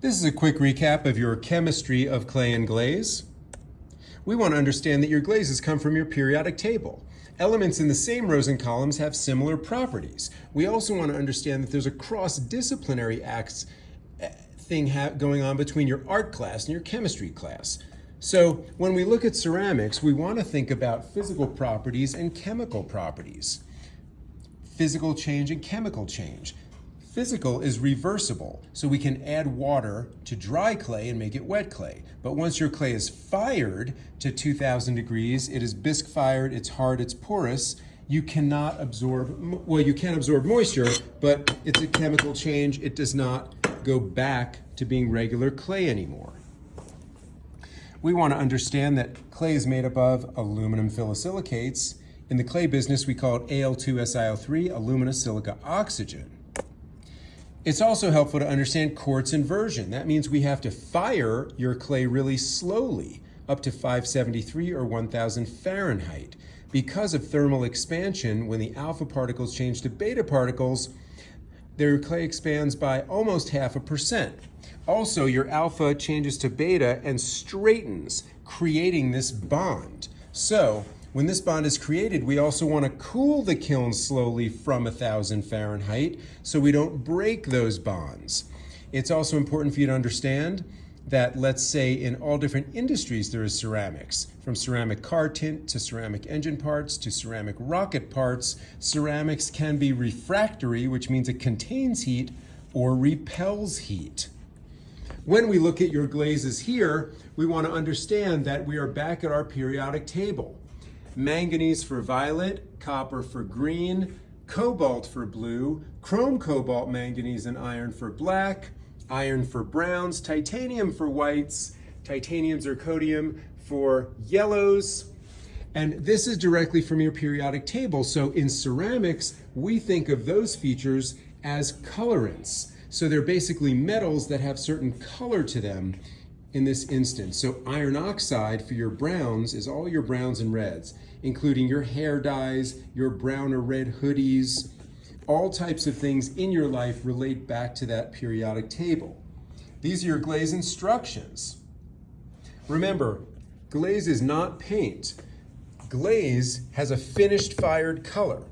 This is a quick recap of your chemistry of clay and glaze. We want to understand that your glazes come from your periodic table. Elements in the same rows and columns have similar properties. We also want to understand that there's a cross-disciplinary thing going on between your art class and your chemistry class. So when we look at ceramics, we want to think about physical properties and chemical properties. Physical change and chemical change. Physical is reversible, so we can add water to dry clay and make it wet clay. But once your clay is fired to 2000 degrees, it is bisque fired, it's hard, it's porous, you cannot absorb, well, you can absorb moisture, but it's a chemical change. It does not go back to being regular clay anymore. We want to understand that clay is made up of aluminum phyllosilicates. In the clay business, we call it Al2SiO3, alumina silica oxygen. It's also helpful to understand quartz inversion. That means we have to fire your clay really slowly, up to 573 or 1000 Fahrenheit. Because of thermal expansion, when the alpha particles change to beta particles, their clay expands by almost 0.5%. Also, your alpha changes to beta and straightens, creating this bond. So, when this bond is created, we also want to cool the kiln slowly from 1000 Fahrenheit so we don't break those bonds. It's also important for you to understand that, let's say, in all different industries there is ceramics. From ceramic car tint to ceramic engine parts to ceramic rocket parts, ceramics can be refractory, which means it contains heat or repels heat. When we look at your glazes here, we want to understand that we are back at our periodic table. Manganese for violet, copper for green, cobalt for blue, chrome, cobalt, manganese, and iron for black, iron for browns, titanium for whites, titanium zirconium for yellows. And this is directly from your periodic table. So in ceramics, we think of those features as colorants. So they're basically metals that have certain color to them in this instance. So iron oxide for your browns is all your browns and reds, including your hair dyes, your brown or red hoodies. All types of things in your life relate back to that periodic table. These are your glaze instructions. Remember, glaze is not paint. Glaze has a finished fired color.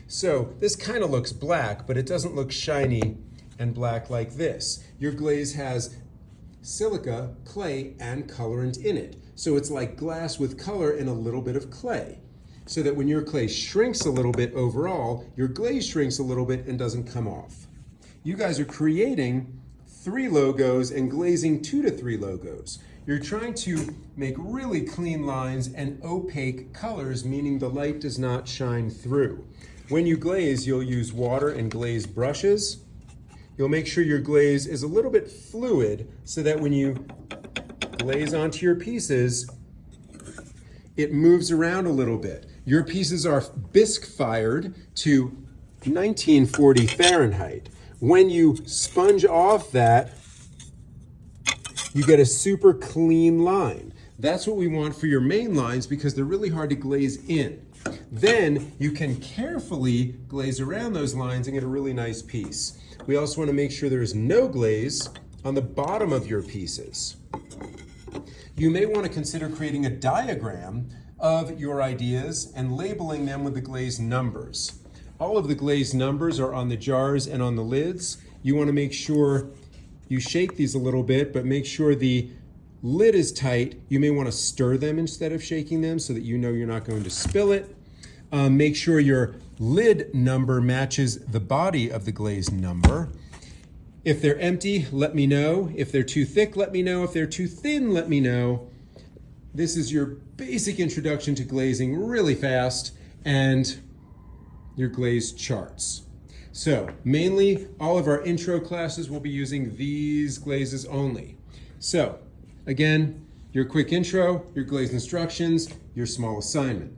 So this kind of looks black, but it doesn't look shiny and black like this. Your glaze has silica, clay, and colorant in it. So it's like glass with color and a little bit of clay. So that when your clay shrinks a little bit overall, your glaze shrinks a little bit and doesn't come off. You guys are creating 3 logos and glazing 2 to 3 logos. You're trying to make really clean lines and opaque colors, meaning the light does not shine through. When you glaze, you'll use water and glaze brushes. You'll make sure your glaze is a little bit fluid so that when you glaze onto your pieces, it moves around a little bit. Your pieces are bisque fired to 1940 Fahrenheit. When you sponge off that, you get a super clean line. That's what we want for your main lines because they're really hard to glaze in. Then you can carefully glaze around those lines and get a really nice piece. We also want to make sure there is no glaze on the bottom of your pieces. You may want to consider creating a diagram of your ideas and labeling them with the glaze numbers. All of the glaze numbers are on the jars and on the lids. You want to make sure you shake these a little bit, but make sure the lid is tight. You may want to stir them instead of shaking them so that you know you're not going to spill it. Make sure your lid number matches the body of the glaze number. If they're empty, let me know. If they're too thick, let me know. If they're too thin, let me know. This is your basic introduction to glazing really fast and your glaze charts. So mainly all of our intro classes will be using these glazes only. So again, your quick intro, your glaze instructions, your small assignment.